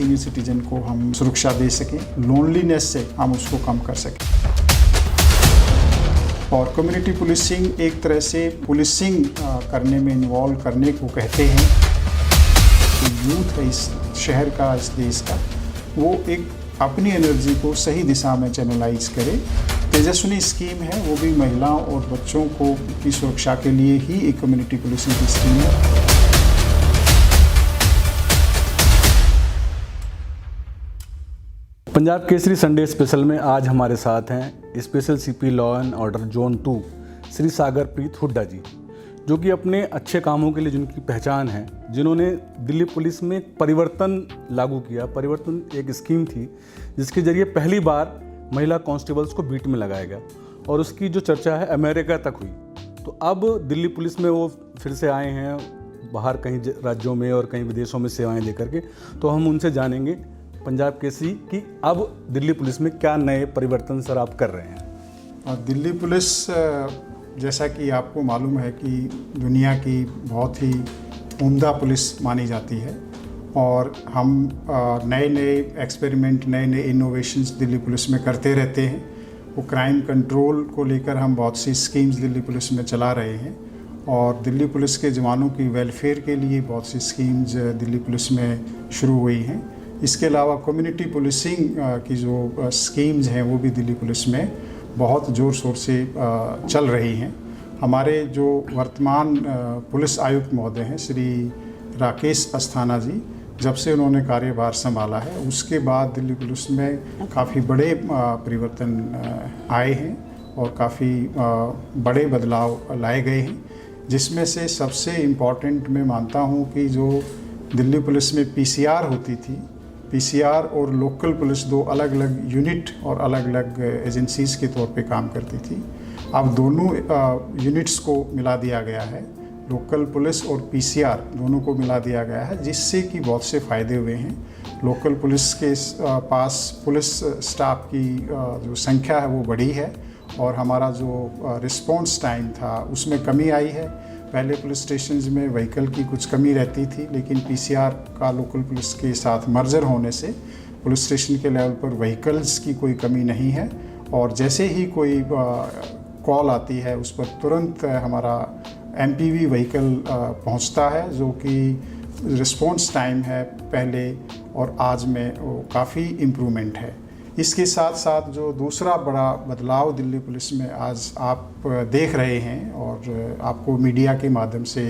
Senior citizen को हम सुरक्षा दे सकें, लोनलीनेस से हम उसको कम कर सकें। और कम्युनिटी पुलिसिंग एक तरह से पुलिसिंग करने में इन्वॉल्व करने को कहते हैं। तो यूथ है इस शहर का, इस देश का, वो एक अपनी एनर्जी को सही दिशा में चैनलाइज करे। तेजस्विनी स्कीम है, वो भी महिलाओं और बच्चों को की सुरक्षा के लिए ही एक कम्युनिटी पुलिसिंग की स्कीम है। पंजाब केसरी संडे स्पेशल में आज हमारे साथ हैं special CP law and order zone 2 Shri Sagarpreet Hooda ji, जो कि अपने अच्छे कामों के लिए जिनकी पहचान है, जिन्होंने दिल्ली पुलिस में परिवर्तन लागू किया। परिवर्तन एक स्कीम थी जिसके जरिए पहली बार महिला कांस्टेबल्स को बीट में लगाया गया और उसकी जो चर्चा है अमेरिका तक हुई। तो अब दिल्ली पुलिस में वो फिर से आए हैं, बाहर कहीं राज्यों में और कहीं विदेशों में सेवाएं लेकर के। तो हम उनसे जानेंगे पंजाब केसरी कि अब दिल्ली पुलिस में क्या नए परिवर्तन सर आप कर रहे हैं। दिल्ली पुलिस, जैसा कि आपको मालूम है कि दुनिया की बहुत ही उम्दा पुलिस मानी जाती है और हम नए नए एक्सपेरिमेंट, नए नए इनोवेशंस दिल्ली पुलिस में करते रहते हैं। वो क्राइम कंट्रोल को लेकर हम बहुत सी स्कीम्स दिल्ली पुलिस में चला रहे हैं और दिल्ली पुलिस के जवानों की वेलफेयर के लिए बहुत सी स्कीम्स दिल्ली पुलिस में शुरू हुई हैं। इसके अलावा कम्युनिटी पुलिसिंग की जो स्कीम्स हैं वो भी दिल्ली पुलिस में बहुत ज़ोर शोर से चल रही हैं। हमारे जो वर्तमान पुलिस आयुक्त महोदय हैं श्री राकेश अस्थाना जी, जब से उन्होंने कार्यभार संभाला है उसके बाद दिल्ली पुलिस में काफ़ी बड़े परिवर्तन आए हैं और काफ़ी बड़े बदलाव लाए गए हैं, जिसमें से सबसे इम्पॉर्टेंट मैं मानता हूँ कि जो दिल्ली पुलिस में पीसीआर होती थी, पीसीआर और लोकल पुलिस दो अलग अलग यूनिट और अलग अलग एजेंसीज़ के तौर पे काम करती थी। अब दोनों यूनिट्स को मिला दिया गया है, लोकल पुलिस और पीसीआर दोनों को मिला दिया गया है, जिससे कि बहुत से फ़ायदे हुए हैं। लोकल पुलिस के पास पुलिस स्टाफ की जो संख्या है वो बढ़ी है और हमारा जो रिस्पॉन्स टाइम था उसमें कमी आई है। पहले पुलिस स्टेशंस में व्हीकल की कुछ कमी रहती थी, लेकिन पीसीआर का लोकल पुलिस के साथ मर्जर होने से पुलिस स्टेशन के लेवल पर व्हीकल्स की कोई कमी नहीं है और जैसे ही कोई कॉल आती है उस पर तुरंत हमारा एमपीवी व्हीकल पहुंचता है, जो कि रिस्पॉन्स टाइम है पहले और आज में वो काफ़ी इम्प्रूवमेंट है। इसके साथ साथ जो दूसरा बड़ा बदलाव दिल्ली पुलिस में आज आप देख रहे हैं और आपको मीडिया के माध्यम से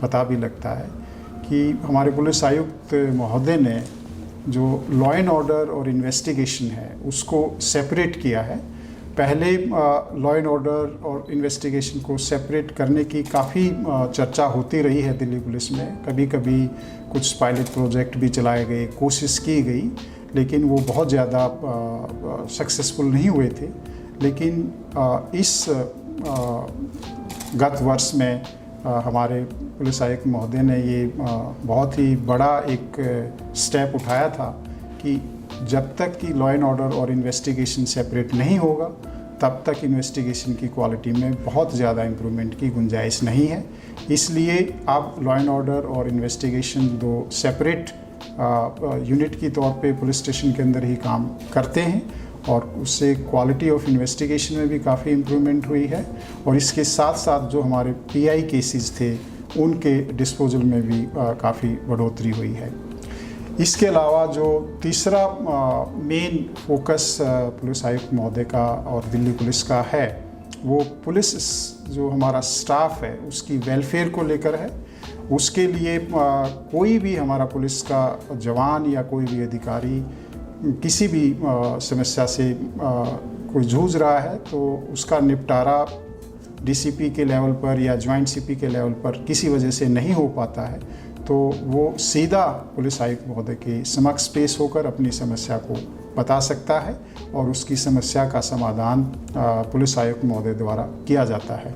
पता भी लगता है कि हमारे पुलिस आयुक्त महोदय ने जो लॉ एंड ऑर्डर और इन्वेस्टिगेशन है उसको सेपरेट किया है। पहले लॉ एंड ऑर्डर और इन्वेस्टिगेशन को सेपरेट करने की काफ़ी चर्चा होती रही है दिल्ली पुलिस में। कभी कभी कुछ पायलट प्रोजेक्ट भी चलाए गए, कोशिश की गई, लेकिन वो बहुत ज़्यादा सक्सेसफुल नहीं हुए थे। लेकिन इस गत वर्ष में हमारे पुलिस आयुक्त महोदय ने ये बहुत ही बड़ा एक स्टेप उठाया था कि जब तक कि लॉ एंड ऑर्डर और इन्वेस्टिगेशन सेपरेट नहीं होगा तब तक इन्वेस्टिगेशन की क्वालिटी में बहुत ज़्यादा इम्प्रूवमेंट की गुंजाइश नहीं है। इसलिए अब लॉ एंड ऑर्डर और इन्वेस्टिगेशन दो सेपरेट यूनिट की तौर पे पुलिस स्टेशन के अंदर ही काम करते हैं और उससे क्वालिटी ऑफ इन्वेस्टिगेशन में भी काफ़ी इम्प्रूवमेंट हुई है और इसके साथ साथ जो हमारे पीआई केसेस थे उनके डिस्पोजल में भी काफ़ी बढ़ोतरी हुई है। इसके अलावा जो तीसरा मेन फोकस पुलिस आयुक्त महोदय का और दिल्ली पुलिस का है वो पुलिस जो हमारा स्टाफ है उसकी वेलफेयर को लेकर है। उसके लिए कोई भी हमारा पुलिस का जवान या कोई भी अधिकारी किसी भी समस्या से कोई जूझ रहा है तो उसका निपटारा डीसीपी के लेवल पर या जॉइंट सीपी के लेवल पर किसी वजह से नहीं हो पाता है तो वो सीधा पुलिस आयुक्त महोदय के समक्ष पेश होकर अपनी समस्या को बता सकता है और उसकी समस्या का समाधान पुलिस आयुक्त महोदय द्वारा किया जाता है।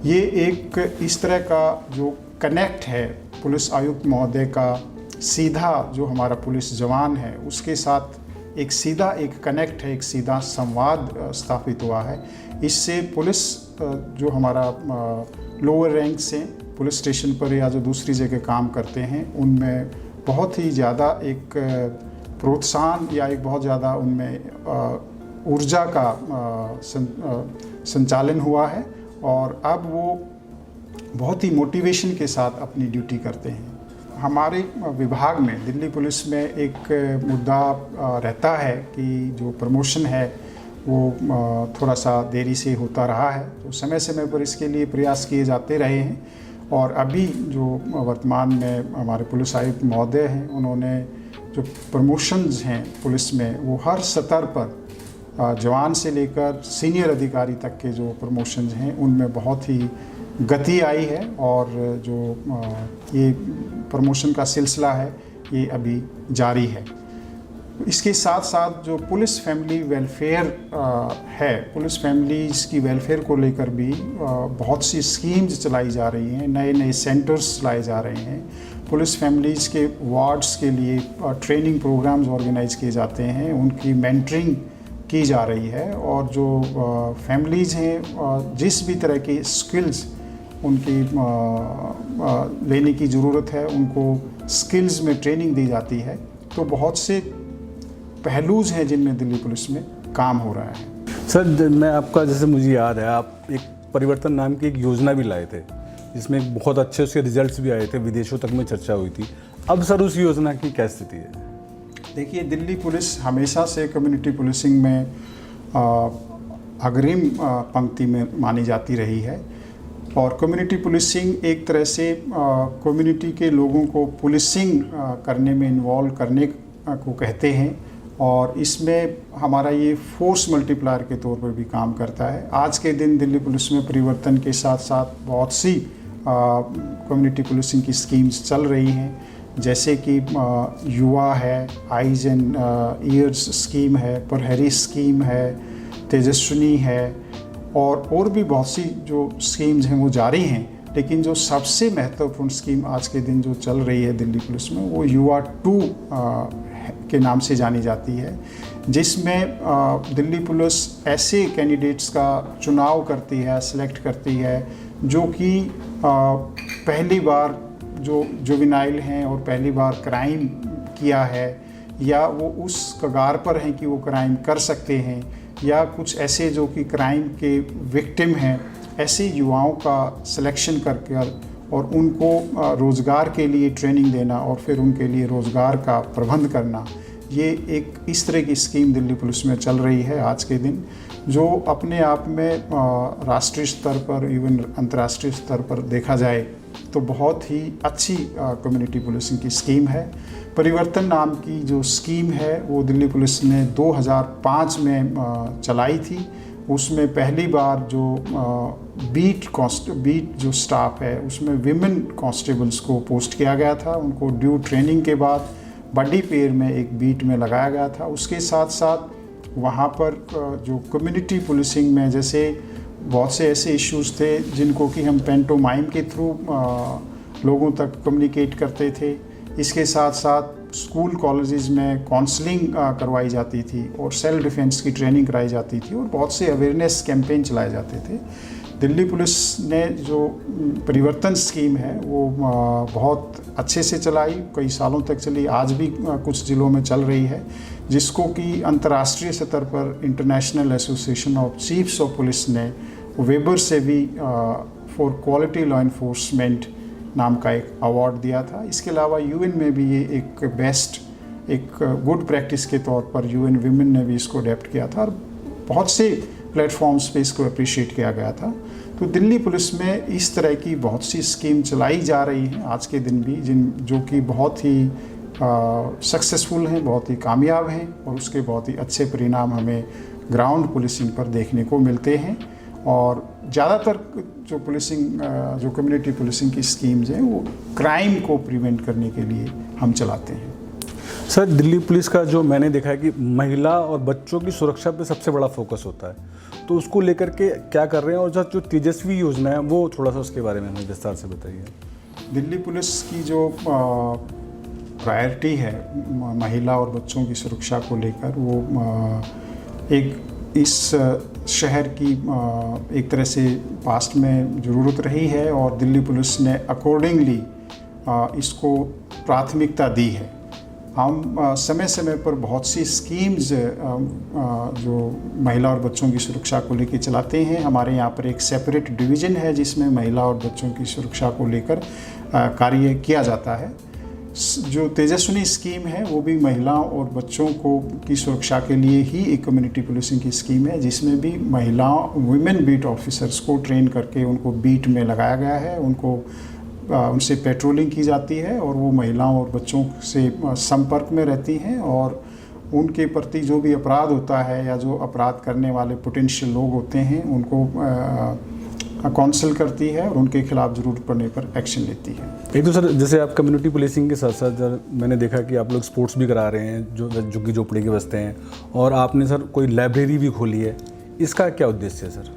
ये एक इस तरह का जो कनेक्ट है पुलिस आयुक्त महोदय का सीधा जो हमारा पुलिस जवान है उसके साथ एक सीधा एक कनेक्ट है, एक सीधा संवाद स्थापित हुआ है। इससे पुलिस जो हमारा लोअर रैंक से पुलिस स्टेशन पर या जो दूसरी जगह काम करते हैं उनमें बहुत ही ज़्यादा एक प्रोत्साहन या एक बहुत ज़्यादा उनमें ऊर्जा का संचालन हुआ है और अब वो बहुत ही मोटिवेशन के साथ अपनी ड्यूटी करते हैं। हमारे विभाग में, दिल्ली पुलिस में एक मुद्दा रहता है कि जो प्रमोशन है वो थोड़ा सा देरी से होता रहा है, तो समय समय पर इसके लिए प्रयास किए जाते रहे हैं और अभी जो वर्तमान में हमारे पुलिस आयुक्त महोदय हैं, उन्होंने जो प्रमोशंस हैं पुलिस में वो हर स्तर पर जवान से लेकर सीनियर अधिकारी तक के जो प्रमोशंस हैं उनमें बहुत ही गति आई है और जो ये प्रमोशन का सिलसिला है ये अभी जारी है। इसके साथ साथ जो पुलिस फैमिली वेलफेयर है, पुलिस फैमिलीज़ की वेलफेयर को लेकर भी बहुत सी स्कीम्स चलाई जा रही हैं, नए नए सेंटर्स लाए जा रहे हैं। पुलिस फैमिलीज़ के वार्ड्स के लिए ट्रेनिंग प्रोग्राम्स ऑर्गेनाइज किए जाते हैं, उनकी मेंटरिंग की जा रही है और जो फैमिलीज़ हैं जिस भी तरह की स्किल्स उनकी लेने की ज़रूरत है, उनको स्किल्स में ट्रेनिंग दी जाती है। तो बहुत से पहलूज हैं जिनमें दिल्ली पुलिस में काम हो रहा है। सर, मैं आपका, जैसे मुझे याद है, आप एक परिवर्तन नाम की एक योजना भी लाए थे जिसमें बहुत अच्छे उसके रिजल्ट्स भी आए थे, विदेशों तक में चर्चा हुई थी। अब सर उस योजना की क्या स्थिति है? देखिए, दिल्ली पुलिस हमेशा से कम्युनिटी पुलिसिंग में अग्रिम पंक्ति में मानी जाती रही है और कम्युनिटी पुलिसिंग एक तरह से कम्युनिटी के लोगों को पुलिसिंग करने में इन्वॉल्व करने को कहते हैं और इसमें हमारा ये फोर्स मल्टीप्लायर के तौर पर भी काम करता है। आज के दिन दिल्ली पुलिस में परिवर्तन के साथ साथ बहुत सी कम्युनिटी पुलिसिंग की स्कीम्स चल रही हैं, जैसे कि युवा है, आइज एंड ईयर्स स्कीम है, प्रहरी स्कीम है, तेजस्विनी है और भी बहुत सी जो स्कीम्स हैं वो जारी हैं। लेकिन जो सबसे महत्वपूर्ण स्कीम आज के दिन जो चल रही है दिल्ली पुलिस में वो युवा 2 के नाम से जानी जाती है, जिसमें दिल्ली पुलिस ऐसे कैंडिडेट्स का चुनाव करती है, सिलेक्ट करती है जो कि पहली बार जो जुवेनाइल हैं और पहली बार क्राइम किया है या वो उस कगार पर हैं कि वो क्राइम कर सकते हैं या कुछ ऐसे जो कि क्राइम के विक्टिम हैं, ऐसे युवाओं का सिलेक्शन करके और उनको रोज़गार के लिए ट्रेनिंग देना और फिर उनके लिए रोज़गार का प्रबंध करना, ये एक इस तरह की स्कीम दिल्ली पुलिस में चल रही है आज के दिन, जो अपने आप में राष्ट्रीय स्तर पर, इवन अंतर्राष्ट्रीय स्तर पर देखा जाए तो बहुत ही अच्छी कम्युनिटी पुलिसिंग की स्कीम है। परिवर्तन नाम की जो स्कीम है वो दिल्ली पुलिस ने 2005 में चलाई थी। उसमें पहली बार जो बीट जो स्टाफ है उसमें विमेन कांस्टेबल्स को पोस्ट किया गया था। उनको ड्यू ट्रेनिंग के बाद बड़ी पेड़ में एक बीट में लगाया गया था। उसके साथ साथ वहाँ पर जो कम्युनिटी पुलिसिंग में जैसे बहुत से ऐसे इश्यूज़ थे जिनको कि हम पेंटोमाइम के थ्रू लोगों तक कम्युनिकेट करते थे। इसके साथ साथ स्कूल कॉलेजेस में काउंसलिंग करवाई जाती थी और सेल्फ डिफेंस की ट्रेनिंग कराई जाती थी और बहुत से अवेयरनेस कैंपेन चलाए जाते थे। दिल्ली पुलिस ने जो परिवर्तन स्कीम है वो बहुत अच्छे से चलाई, कई सालों तक चली, आज भी कुछ ज़िलों में चल रही है, जिसको कि अंतर्राष्ट्रीय स्तर पर international association of chiefs of police ने वेबर से भी फॉर क्वालिटी लॉ इन्फोर्समेंट नाम का एक अवार्ड दिया था। इसके अलावा यूएन में भी ये एक गुड प्रैक्टिस के तौर पर यूएन विमेन ने भी इसको अडेप्ट किया था और बहुत से प्लेटफॉर्म्स पे इसको अप्रिशिएट किया गया था। तो दिल्ली पुलिस में इस तरह की बहुत सी स्कीम चलाई जा रही हैं आज के दिन भी, जो कि बहुत ही सक्सेसफुल हैं, बहुत ही कामयाब हैं और उसके बहुत ही अच्छे परिणाम हमें ग्राउंड पुलिसिंग पर देखने को मिलते हैं। और ज़्यादातर जो पुलिसिंग जो कम्युनिटी पुलिसिंग की स्कीम्स हैं वो क्राइम को प्रिवेंट करने के लिए हम चलाते हैं। सर, दिल्ली पुलिस का जो मैंने देखा है कि महिला और बच्चों की सुरक्षा पे सबसे बड़ा फोकस होता है, तो उसको लेकर के क्या कर रहे हैं और जो तेजस्वी योजना है वो थोड़ा सा उसके बारे में हमें विस्तार से बताइए। दिल्ली पुलिस की जो प्रायोरिटी है महिला और बच्चों की सुरक्षा को लेकर, वो एक इस शहर की एक तरह से पास्ट में ज़रूरत रही है और दिल्ली पुलिस ने अकॉर्डिंगली इसको प्राथमिकता दी है। हम समय समय पर बहुत सी स्कीम्स जो महिला और बच्चों की सुरक्षा को लेकर चलाते हैं। हमारे यहाँ पर एक सेपरेट डिवीज़न है जिसमें महिला और बच्चों की सुरक्षा को लेकर कार्य किया जाता है। जो तेजस्विनी स्कीम है वो भी महिलाओं और बच्चों को की सुरक्षा के लिए ही एक कम्युनिटी पुलिसिंग की स्कीम है, जिसमें भी महिलाओं वुमेन बीट ऑफिसर्स को ट्रेन करके उनको बीट में लगाया गया है। उनसे पेट्रोलिंग की जाती है और वो महिलाओं और बच्चों से संपर्क में रहती हैं और उनके प्रति जो भी अपराध होता है या जो अपराध करने वाले पोटेंशियल लोग होते हैं उनको काउंसिल करती है और उनके खिलाफ ज़रूरत पड़ने पर एक्शन लेती है। एक तो सर, जैसे आप कम्युनिटी पुलिसिंग के साथ साथ सर मैंने देखा कि आप लोग स्पोर्ट्स भी करा रहे हैं जो झुग्गी झोपड़ी के बस्ते हैं, और आपने सर कोई लाइब्रेरी भी खोली है। इसका क्या उद्देश्य है सर?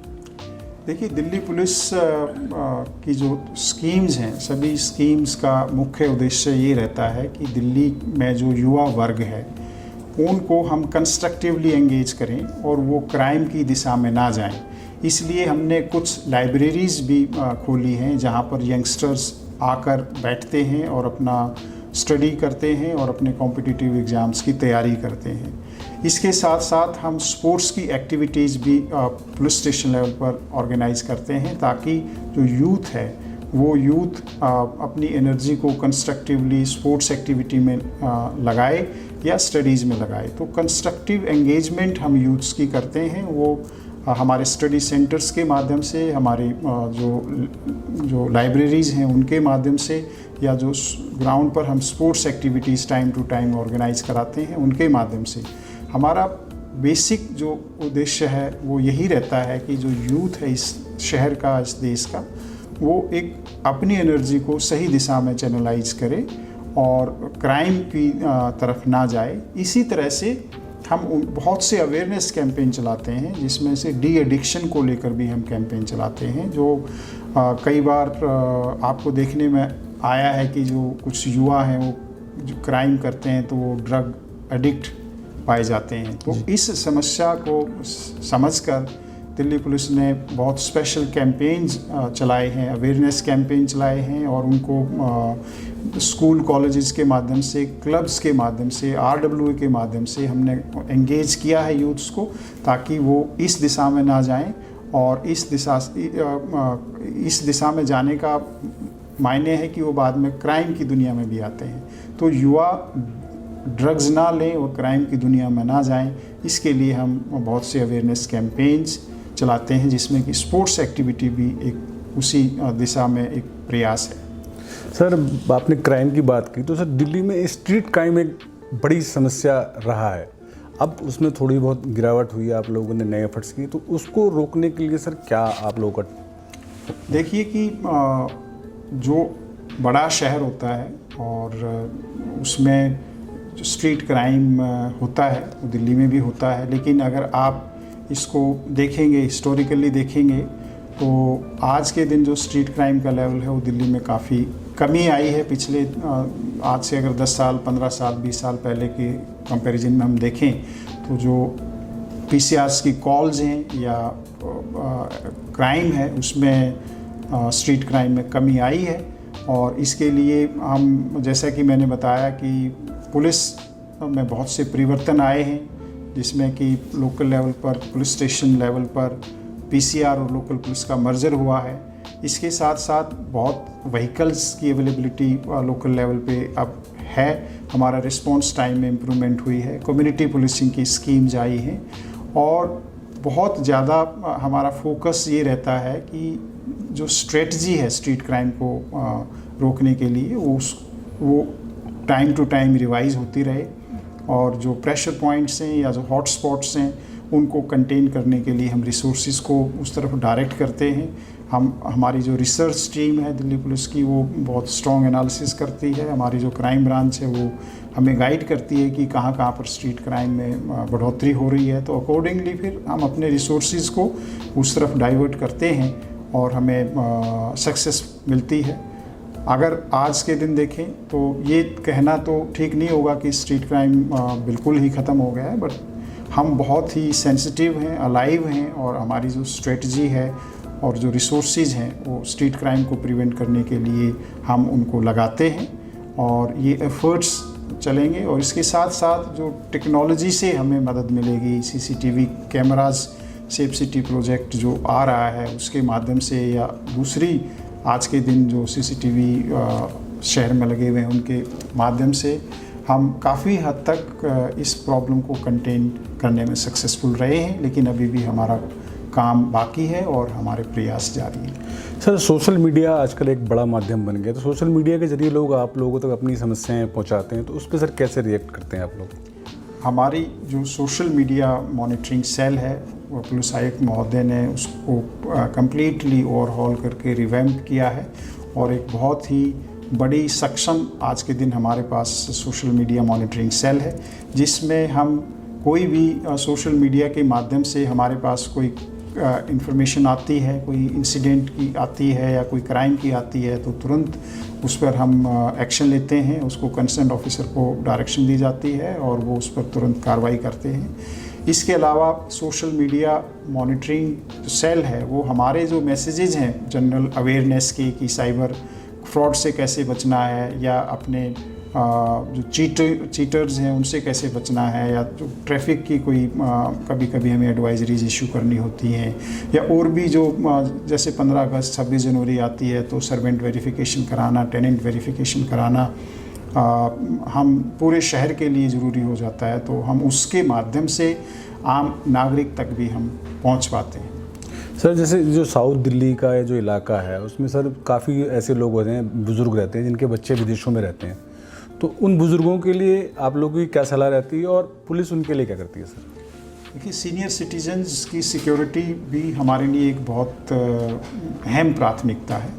देखिए, दिल्ली पुलिस की जो स्कीम्स हैं, सभी स्कीम्स का मुख्य उद्देश्य ये रहता है कि दिल्ली में जो युवा वर्ग है उनको हम कंस्ट्रक्टिवली एंगेज करें और वो क्राइम की दिशा में ना जाएं। इसलिए हमने कुछ लाइब्रेरीज़ भी खोली हैं जहां पर यंगस्टर्स आकर बैठते हैं और अपना स्टडी करते हैं और अपने कॉम्पिटिटिव एग्ज़ाम्स की तैयारी करते हैं। इसके साथ साथ हम स्पोर्ट्स की एक्टिविटीज़ भी पुलिस स्टेशन लेवल पर ऑर्गेनाइज करते हैं ताकि जो यूथ है वो यूथ अपनी एनर्जी को कंस्ट्रक्टिवली स्पोर्ट्स एक्टिविटी में लगाए या स्टडीज़ में लगाए। तो कंस्ट्रक्टिव एंगेजमेंट हम यूथ्स की करते हैं, वो हमारे स्टडी सेंटर्स के माध्यम से, हमारी जो लाइब्रेरीज़ हैं उनके माध्यम से, या जो ग्राउंड पर हम sports activities time to time organise कराते हैं उनके माध्यम से। हमारा बेसिक जो उद्देश्य है वो यही रहता है कि जो यूथ है इस शहर का, इस देश का, वो एक अपनी एनर्जी को सही दिशा में चैनलाइज करे और क्राइम की तरफ ना जाए। इसी तरह से हम बहुत से अवेयरनेस कैंपेन चलाते हैं जिसमें से डी एडिक्शन को लेकर भी हम कैंपेन चलाते हैं। जो कई बार आपको देखने में आया है कि जो कुछ युवा हैं वो जो क्राइम करते हैं तो वो ड्रग एडिक्ट पाए जाते हैं। तो इस समस्या को समझकर दिल्ली पुलिस ने बहुत स्पेशल कैंपेन्स चलाए हैं, अवेयरनेस कैंपेन चलाए हैं और उनको स्कूल कॉलेजेस के माध्यम से, क्लब्स के माध्यम से, RWA के माध्यम से हमने एंगेज किया है यूथ्स को, ताकि वो इस दिशा में ना जाएं। और इस दिशा में जाने का मायने है कि वो बाद में क्राइम की दुनिया में भी आते हैं। तो युवा ड्रग्स ना लें और क्राइम की दुनिया में ना जाएं, इसके लिए हम बहुत से अवेयरनेस कैंपेन्स चलाते हैं जिसमें कि स्पोर्ट्स एक्टिविटी भी एक उसी दिशा में एक प्रयास है। सर, आपने क्राइम की बात की, तो सर दिल्ली में स्ट्रीट क्राइम एक बड़ी समस्या रहा है। अब उसमें थोड़ी बहुत गिरावट हुई है, आप लोगों ने नए एफर्ट्स किए, तो उसको रोकने के लिए सर क्या आप लोगों का? देखिए कि जो बड़ा शहर होता है और उसमें जो स्ट्रीट क्राइम होता है वो दिल्ली में भी होता है, लेकिन अगर आप इसको देखेंगे, हिस्टोरिकली देखेंगे, तो आज के दिन जो स्ट्रीट क्राइम का लेवल है वो दिल्ली में काफ़ी कमी आई है। पिछले आज से अगर 10 साल, 15 साल, 20 साल पहले के कंपैरिजन में हम देखें तो जो PCRs की कॉल्स हैं या क्राइम है उसमें स्ट्रीट क्राइम में कमी आई है। और इसके लिए हम, जैसा कि मैंने बताया कि पुलिस में बहुत से परिवर्तन आए हैं, जिसमें कि लोकल लेवल पर, पुलिस स्टेशन लेवल पर PCR और लोकल पुलिस का मर्जर हुआ है। इसके साथ साथ बहुत व्हीकल्स की अवेलेबिलिटी लोकल लेवल पे अब है। हमारा रिस्पांस टाइम में इम्प्रूवमेंट हुई है, कम्युनिटी पुलिसिंग की स्कीम्स आई हैं और बहुत ज़्यादा हमारा फोकस ये रहता है कि जो स्ट्रेटजी है स्ट्रीट क्राइम को रोकने के लिए वो टाइम टू टाइम रिवाइज होती रहे और जो प्रेशर पॉइंट्स हैं या जो हॉट स्पॉट्स हैं उनको कंटेन करने के लिए हम रिसोर्सेज को उस तरफ डायरेक्ट करते हैं। हमारी जो रिसर्च टीम है दिल्ली पुलिस की वो बहुत स्ट्रॉन्ग एनालिसिस करती है। हमारी जो क्राइम ब्रांच है वो हमें गाइड करती है कि कहाँ कहाँ पर स्ट्रीट क्राइम में बढ़ोतरी हो रही है, तो अकॉर्डिंगली फिर हम अपने रिसोर्सेज को उस तरफ डाइवर्ट करते हैं और हमें सक्सेस मिलती है। अगर आज के दिन देखें तो ये कहना तो ठीक नहीं होगा कि स्ट्रीट क्राइम बिल्कुल ही ख़त्म हो गया है, बट हम बहुत ही सेंसिटिव हैं, अलाइव हैं और हमारी जो स्ट्रेटजी है और जो रिसोर्सेज हैं वो स्ट्रीट क्राइम को प्रिवेंट करने के लिए हम उनको लगाते हैं और ये एफ़र्ट्स चलेंगे। और इसके साथ साथ जो टेक्नोलॉजी से हमें मदद मिलेगी, CCTV cameras safe city project जो आ रहा है उसके माध्यम से, या दूसरी आज के दिन जो सीसीटीवी शहर में लगे हुए हैं उनके माध्यम से हम काफ़ी हद तक इस प्रॉब्लम को कंटेन करने में सक्सेसफुल रहे हैं। लेकिन अभी भी हमारा काम बाकी है और हमारे प्रयास जारी हैं। सर, सोशल मीडिया आजकल एक बड़ा माध्यम बन गया, तो सोशल मीडिया के जरिए लोग आप लोगों तक अपनी समस्याएं पहुंचाते हैं, तो उस पर सर कैसे रिएक्ट करते हैं आप लोग? हमारी जो सोशल मीडिया मॉनिटरिंग सेल है वो पुलिस आयुक्त महोदय ने उसको कम्प्लीटली ओवरहॉल करके रिवैम्प किया है, और एक बहुत ही बड़ी सक्षम आज के दिन हमारे पास सोशल मीडिया मॉनिटरिंग सेल है, जिसमें हम कोई भी सोशल मीडिया के माध्यम से हमारे पास कोई इंफॉर्मेशन आती है, कोई इंसिडेंट की आती है या कोई क्राइम की आती है, तो तुरंत उस पर हम एक्शन लेते हैं। उसको कंसर्न ऑफिसर को डायरेक्शन दी जाती है और वो उस पर तुरंत कार्रवाई करते हैं। इसके अलावा सोशल मीडिया मॉनिटरिंग सेल है वो हमारे जो मैसेजेस हैं जनरल अवेयरनेस के, कि साइबर फ्रॉड से कैसे बचना है, या अपने जो चीटर्स हैं उनसे कैसे बचना है, या जो ट्रैफिक की कोई कभी कभी हमें एडवाइजरीज इशू करनी होती हैं, या और भी जो जैसे 15 अगस्त 26 जनवरी आती है तो सर्वेंट वेरिफिकेशन कराना, टेनेंट वेरिफिकेशन कराना हम पूरे शहर के लिए ज़रूरी हो जाता है, तो हम उसके माध्यम से आम नागरिक तक भी हम पहुंच पाते हैं। सर, जैसे जो साउथ दिल्ली का जो इलाका है उसमें सर काफ़ी ऐसे लोग होते हैं, बुज़ुर्ग रहते हैं जिनके बच्चे विदेशों में रहते हैं, तो उन बुज़ुर्गों के लिए आप लोगों की क्या सलाह रहती है और पुलिस उनके लिए क्या करती है सर? देखिए, सीनियर सिटीजन्स की सिक्योरिटी भी हमारे लिए एक बहुत अहम प्राथमिकता है।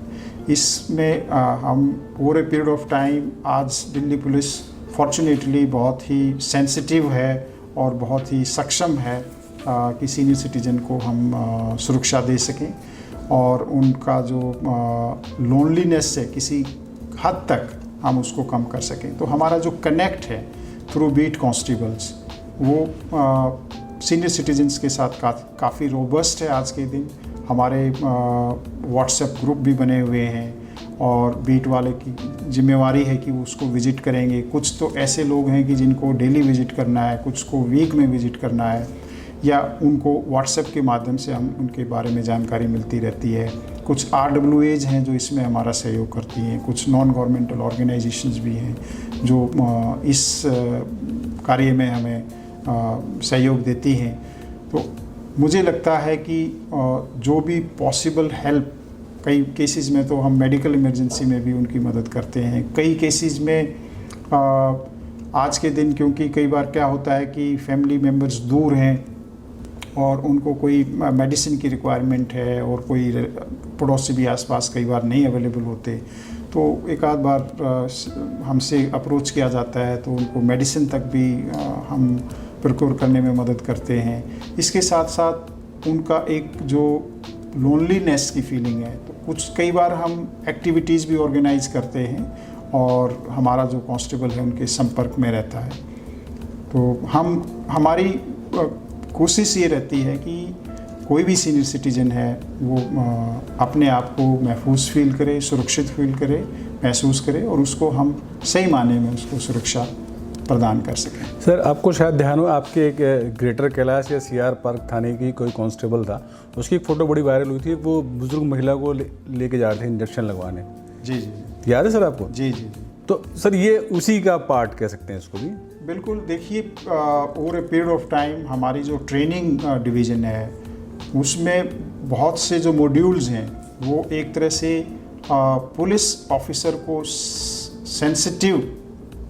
इसमें हम over a period of time आज दिल्ली पुलिस फॉर्चुनेटली बहुत ही सेंसिटिव है और बहुत ही सक्षम है कि सीनियर सिटीजन को हम सुरक्षा दे सकें, और उनका जो लोनलीनेस है किसी हद तक हम उसको कम कर सकें। तो हमारा जो कनेक्ट है थ्रू बीट कांस्टेबल्स वो सीनियर सिटीजन्स के साथ काफ़ी रोबस्ट है। आज के दिन हमारे व्हाट्सएप ग्रुप भी बने हुए हैं, और बीट वाले की जिम्मेवारी है कि वो उसको विज़िट करेंगे। कुछ तो ऐसे लोग हैं कि जिनको डेली विज़िट करना है, कुछ को वीक में विज़िट करना है, या उनको व्हाट्सएप के माध्यम से हम उनके बारे में जानकारी मिलती रहती है। कुछ RWAs हैं जो इसमें हमारा सहयोग करती हैं, कुछ नॉन गवर्नमेंटल ऑर्गेनाइजेशंस भी हैं जो इस कार्य में हमें सहयोग देती हैं। तो मुझे लगता है कि जो भी पॉसिबल हेल्प, कई केसेस में तो हम मेडिकल इमरजेंसी में भी उनकी मदद करते हैं। कई केसेस में आज के दिन क्योंकि कई बार क्या होता है कि फैमिली मेम्बर्स दूर हैं और उनको कोई मेडिसिन की रिक्वायरमेंट है, और कोई पड़ोसी भी आसपास कई बार नहीं अवेलेबल होते, तो एक आध बार हमसे अप्रोच किया जाता है, तो उनको मेडिसिन तक भी हम प्रोक्योर करने में मदद करते हैं। इसके साथ साथ उनका एक जो लोनलीनेस की फीलिंग है, तो कुछ कई बार हम एक्टिविटीज़ भी ऑर्गेनाइज करते हैं, और हमारा जो कांस्टेबल है उनके संपर्क में रहता है। तो हमारी कोशिश ये रहती है कि कोई भी सीनियर सिटीजन है वो अपने आप को महफूज फील करे, सुरक्षित फील करे, महसूस करे, और उसको हम सही मायने में उसको सुरक्षा प्रदान कर सकें। सर, आपको शायद ध्यान हो, आपके एक ग्रेटर कैलाश या CR पार्क थाने की कोई कांस्टेबल था, उसकी एक फ़ोटो बड़ी वायरल हुई थी, वो बुजुर्ग महिला को लेके जा रहे थे इंजेक्शन लगवाने। जी जी, याद है सर आपको? जी जी। तो सर ये उसी का पार्ट कह सकते हैं इसको भी? बिल्कुल। देखिए, over a period of time हमारी जो ट्रेनिंग डिवीज़न है उसमें बहुत से जो मॉड्यूल्स हैं वो एक तरह से पुलिस ऑफिसर को सेंसिटिव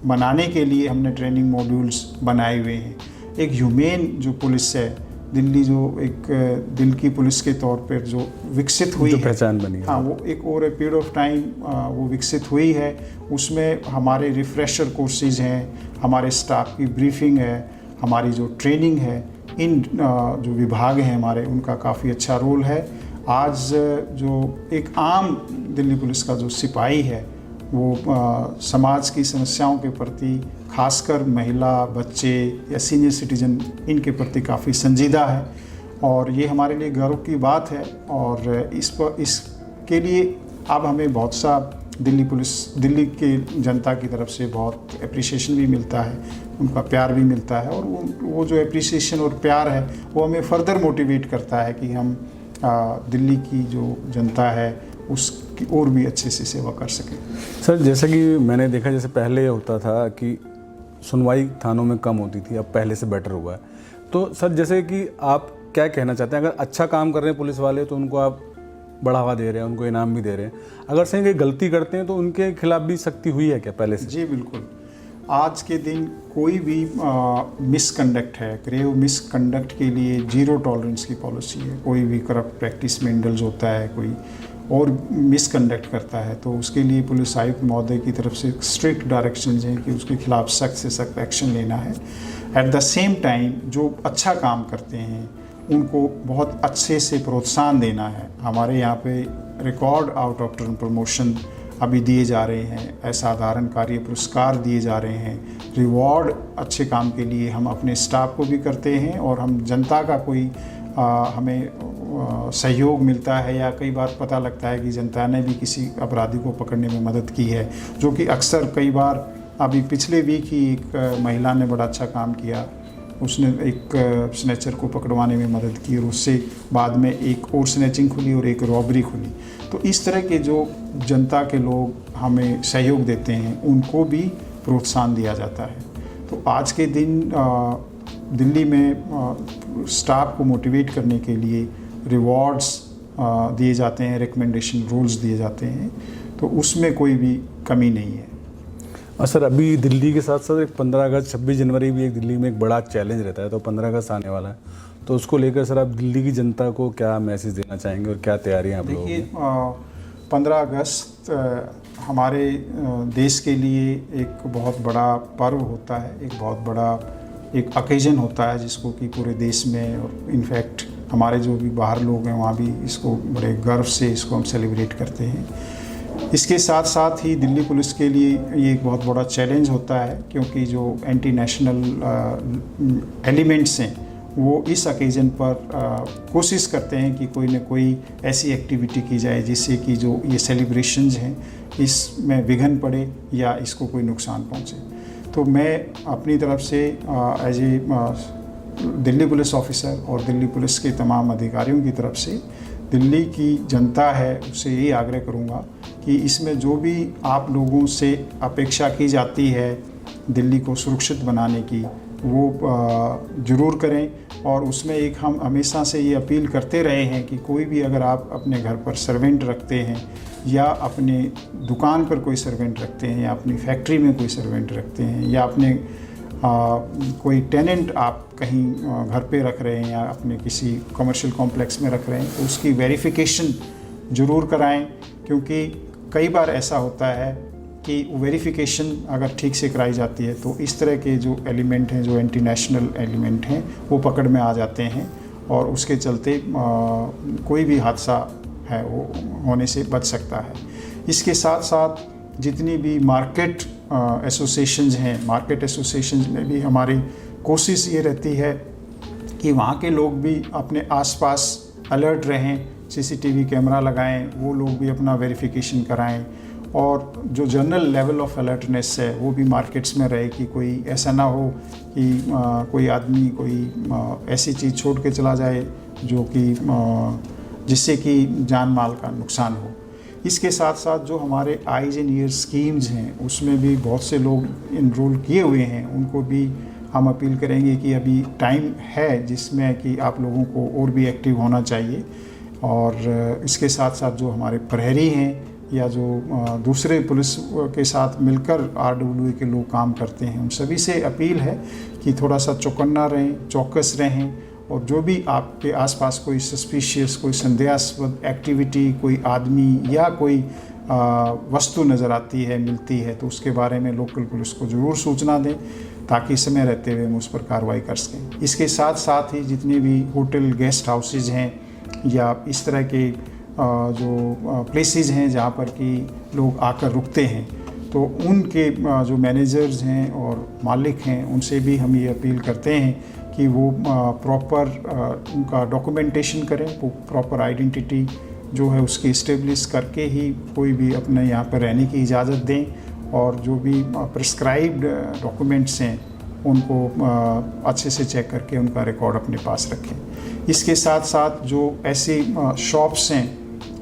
बनाने के लिए हमने ट्रेनिंग मॉड्यूल्स बनाए हुए हैं। एक ह्यूमेन जो पुलिस है दिल्ली, जो एक दिल की पुलिस के तौर पर जो विकसित हुई, जो पहचान बनी है, हाँ, वो एक over a period of time वो विकसित हुई है। उसमें हमारे रिफ्रेशर कोर्सेज हैं, हमारे स्टाफ की ब्रीफिंग है, हमारी जो ट्रेनिंग है, इन जो विभाग हैं हमारे, उनका काफ़ी अच्छा रोल है। आज जो एक आम दिल्ली पुलिस का जो सिपाही है वो समाज की समस्याओं के प्रति, खासकर महिला, बच्चे या सीनियर सिटीजन, इनके प्रति काफ़ी संजीदा है, और ये हमारे लिए गर्व की बात है। और इसके लिए अब हमें बहुत सा दिल्ली के जनता की तरफ से बहुत अप्रिसिएशन भी मिलता है, उनका प्यार भी मिलता है, और वो जो अप्रिसिएशन और प्यार है वो हमें फर्दर मोटिवेट करता है कि हम दिल्ली की जो जनता है उसकी और भी अच्छे से सेवा कर सकें। सर, जैसा कि मैंने देखा, जैसे पहले होता था कि सुनवाई थानों में कम होती थी, अब पहले से बेटर हुआ है। तो सर, जैसे कि आप क्या कहना चाहते हैं, अगर अच्छा काम कर रहे हैं पुलिस वाले तो उनको आप बढ़ावा दे रहे हैं, उनको इनाम भी दे रहे हैं, अगर सही कोई गलती करते हैं तो उनके खिलाफ भी सख्ती हुई है क्या पहले से? जी बिल्कुल। आज के दिन कोई भी मिसकंडक्ट है, ग्रेव मिसकंडक्ट के लिए 0 टॉलरेंस की पॉलिसी है। कोई भी करप्ट प्रैक्टिस में इंडल्ज होता है, कोई और मिसकंडक्ट करता है, तो उसके लिए पुलिस आयुक्त महोदय की तरफ से स्ट्रिक्ट डायरेक्शंस हैं कि उसके खिलाफ सख्त से सख्त एक्शन लेना है। एट द सेम टाइम जो अच्छा काम करते हैं उनको बहुत अच्छे से प्रोत्साहन देना है। हमारे यहाँ पे record out of turn promotion अभी दिए जा रहे हैं, असाधारण कार्य पुरस्कार दिए जा रहे हैं, रिवॉर्ड अच्छे काम के लिए हम अपने स्टाफ को भी करते हैं, और हम जनता का कोई हमें सहयोग मिलता है, या कई बार पता लगता है कि जनता ने भी किसी अपराधी को पकड़ने में मदद की है, जो कि अक्सर कई बार, अभी पिछले वीक ही एक महिला ने बड़ा अच्छा काम किया, उसने एक स्नैचर को पकड़वाने में मदद की, और उससे बाद में एक और स्नैचिंग खुली और एक रॉबरी खुली। तो इस तरह के जो जनता के लोग हमें सहयोग देते हैं उनको भी प्रोत्साहन दिया जाता है। तो आज के दिन दिल्ली में स्टाफ को मोटिवेट करने के लिए रिवॉर्ड्स दिए जाते हैं, रिकमेंडेशन रूल्स दिए जाते हैं, तो उसमें कोई भी कमी नहीं है। और सर, अभी दिल्ली के साथ साथ 15 अगस्त 26 जनवरी भी एक दिल्ली में एक बड़ा चैलेंज रहता है, तो 15 अगस्त आने वाला है, तो उसको लेकर सर आप दिल्ली की जनता को क्या मैसेज देना चाहेंगे और क्या तैयारियां आप लोगों की? देखिए, 15 अगस्त हमारे देश के लिए एक बहुत बड़ा पर्व होता है, एक बहुत बड़ा एक ओकेजन होता है, जिसको कि पूरे देश में, और इनफैक्ट हमारे जो भी बाहर लोग हैं वहाँ भी इसको बड़े गर्व से इसको हम सेलिब्रेट करते हैं। इसके साथ साथ ही दिल्ली पुलिस के लिए ये एक बहुत बड़ा चैलेंज होता है, क्योंकि जो एंटी नेशनल एलिमेंट्स हैं वो इस ओकेजन पर कोशिश करते हैं कि कोई न कोई ऐसी एक्टिविटी की जाए जिससे कि जो ये सेलिब्रेशंस हैं इसमें विघ्न पड़े या इसको कोई नुकसान पहुंचे। तो मैं अपनी तरफ से as a Delhi police officer और दिल्ली पुलिस के तमाम अधिकारियों की तरफ से दिल्ली की जनता है उससे यही आग्रह करूँगा कि इसमें जो भी आप लोगों से अपेक्षा की जाती है दिल्ली को सुरक्षित बनाने की, वो ज़रूर करें। और उसमें एक हम हमेशा से ये अपील करते रहे हैं कि कोई भी अगर आप अपने घर पर सर्वेंट रखते हैं, या अपने दुकान पर कोई सर्वेंट रखते हैं, या अपनी फैक्ट्री में कोई सर्वेंट रखते हैं, या अपने कोई टेनेंट आप कहीं घर पे रख रहे हैं या अपने किसी कमर्शियल कॉम्प्लेक्स में रख रहे हैं, तो उसकी वेरिफिकेशन ज़रूर कराएं, क्योंकि कई बार ऐसा होता है कि वेरिफिकेशन अगर ठीक से कराई जाती है तो इस तरह के जो एलिमेंट हैं, जो एंटी नेशनल एलिमेंट हैं, वो पकड़ में आ जाते हैं, और उसके चलते कोई भी हादसा है वो होने से बच सकता है। इसके साथ साथ जितनी भी मार्केट एसोसिएशंस हैं, मार्केट एसोसिएशंस में भी हमारी कोशिश ये रहती है कि वहाँ के लोग भी अपने आसपास अलर्ट रहें, सीसीटीवी कैमरा लगाएं, वो लोग भी अपना वेरिफिकेशन कराएं, और जो जनरल लेवल ऑफ अलर्टनेस है वो भी मार्केट्स में रहे कि कोई ऐसा ना हो कि कोई आदमी कोई ऐसी चीज़ छोड़ के चला जाए जो कि जिससे कि जान माल का नुकसान हो। इसके साथ साथ जो हमारे आइज एंड ईयर्स स्कीम्स हैं उसमें भी बहुत से लोग इनरोल किए हुए हैं, उनको भी हम अपील करेंगे कि अभी टाइम है जिसमें कि आप लोगों को और भी एक्टिव होना चाहिए। और इसके साथ साथ जो हमारे प्रहरी हैं या जो दूसरे पुलिस के साथ मिलकर RWA के लोग काम करते हैं, उन सभी से अपील है कि थोड़ा सा चौकन्ना रहें, चौकस रहें, और जो भी आपके आसपास कोई सस्पिशियस, कोई संदेहास्पद एक्टिविटी, कोई आदमी या कोई वस्तु नज़र आती है, मिलती है, तो उसके बारे में लोकल पुलिस को ज़रूर सूचना दें ताकि समय रहते हुए हम उस पर कार्रवाई कर सकें। इसके साथ साथ ही जितने भी होटल, गेस्ट हाउसेज हैं या इस तरह के जो प्लेसेस हैं जहाँ पर कि लोग आकर रुकते हैं, तो उनके जो मैनेजर्स हैं और मालिक हैं उनसे भी हम ये अपील करते हैं कि वो प्रॉपर उनका डॉक्यूमेंटेशन करें, प्रॉपर आइडेंटिटी जो है उसकी इस्टेब्लिश करके ही कोई भी अपने यहाँ पर रहने की इजाज़त दें, और जो भी प्रिस्क्राइब्ड डॉक्यूमेंट्स हैं उनको अच्छे से चेक करके उनका रिकॉर्ड अपने पास रखें। इसके साथ साथ जो ऐसी शॉप्स हैं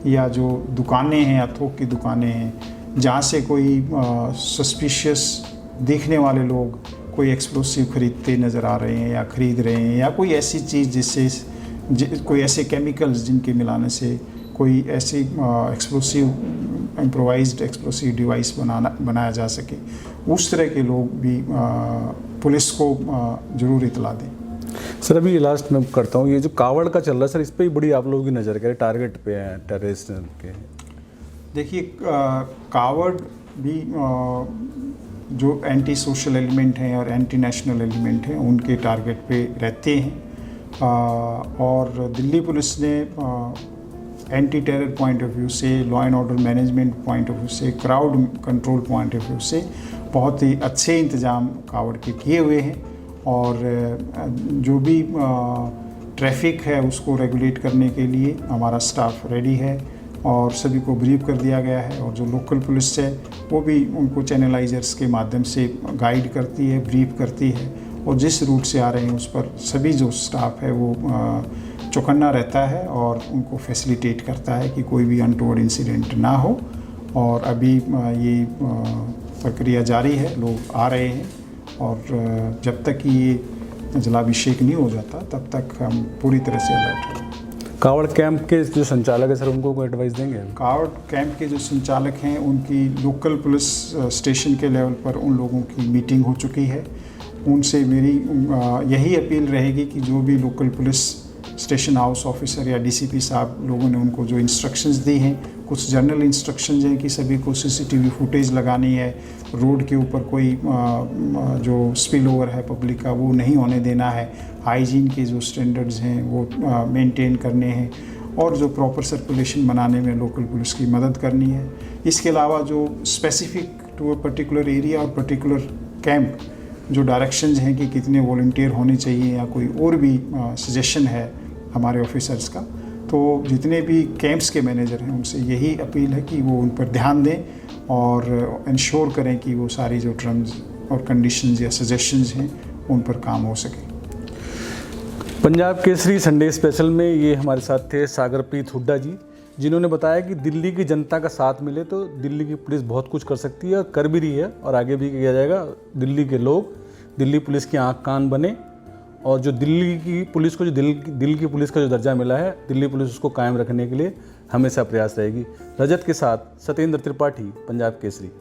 या जो दुकानें हैं या थोक की दुकानें हैं जहाँ से कोई सस्पिशियस दिखने वाले लोग कोई एक्सप्लोसिव खरीदते नज़र आ रहे हैं या ख़रीद रहे हैं, या कोई ऐसी चीज़ जिससे कोई ऐसे केमिकल्स जिनके मिलाने से कोई ऐसी एक्सप्लोसिव इम्प्रोवाइज्ड एक्सप्लोसिव डिवाइस बनाया जा सके, उस तरह के लोग भी पुलिस को ज़रूर इतला दें। सर अभी लास्ट में करता हूँ, ये जो कावड़ का चल रहा है सर, इस पर ही बड़ी आप लोगों की नज़र है, टारगेट पे है टेररिस्ट के। देखिए कावड़ भी जो एंटी सोशल एलिमेंट हैं और एंटी नेशनल एलिमेंट हैं उनके टारगेट पे रहते हैं, और दिल्ली पुलिस ने anti terror point of view से, law and order management point of view से, crowd control point of view से बहुत ही अच्छे इंतज़ाम कावड़ के किए हुए हैं, और जो भी ट्रैफिक है उसको रेगुलेट करने के लिए हमारा स्टाफ रेडी है और सभी को ब्रीफ कर दिया गया है, और जो लोकल पुलिस है वो भी उनको चैनलाइजर्स के माध्यम से गाइड करती है, ब्रीफ करती है, और जिस रूट से आ रहे हैं उस पर सभी जो स्टाफ है वो चौकन्ना रहता है और उनको फैसिलिटेट करता है कि कोई भी अनटोवर्ड इंसिडेंट ना हो। और अभी ये प्रक्रिया जारी है, लोग आ रहे हैं, और जब तक ये जलाभिषेक नहीं हो जाता तब तक हम पूरी तरह से अलर्ट हैं। कावड़ कैंप के जो संचालक है सर, उनको कोई एडवाइस देंगे? कावड़ कैंप के जो संचालक हैं उनकी लोकल पुलिस स्टेशन के लेवल पर उन लोगों की मीटिंग हो चुकी है। उनसे मेरी यही अपील रहेगी कि जो भी local police station house officer या डीसीपी साहब लोगों ने उनको जो इंस्ट्रक्शंस दी हैं, कुछ जनरल इंस्ट्रक्शंस हैं कि सभी को सीसीटीवी फुटेज लगानी है, रोड के ऊपर कोई जो स्पिल ओवर है पब्लिक का वो नहीं होने देना है, हाइजीन के जो स्टैंडर्ड्स हैं वो मेंटेन करने हैं, और जो प्रॉपर सर्कुलेशन बनाने में लोकल पुलिस की मदद करनी है। इसके अलावा जो specific to a particular area और पर्टिकुलर कैंप जो डायरेक्शंस हैं कि कितने वॉलंटियर होने चाहिए या कोई और भी सजेशन है हमारे ऑफिसर्स का, तो जितने भी कैंप्स के मैनेजर हैं उनसे यही अपील है कि वो उन पर ध्यान दें और इंश्योर करें कि वो सारी जो टर्म्स और कंडीशंस या सजेशंस हैं उन पर काम हो सके। पंजाब केसरी संडे स्पेशल में ये हमारे साथ थे सागरप्रीत हुड्डा जी, जिन्होंने बताया कि दिल्ली की जनता का साथ मिले तो दिल्ली की पुलिस बहुत कुछ कर सकती है और कर भी रही है, और आगे भी किया जाएगा। दिल्ली के लोग दिल्ली पुलिस की आंख कान बने, और जो दिल्ली की पुलिस को जो दिल की पुलिस का जो दर्जा मिला है, दिल्ली पुलिस उसको कायम रखने के लिए हमेशा प्रयास रहेगी। रजत के साथ सत्येंद्र त्रिपाठी, पंजाब केसरी।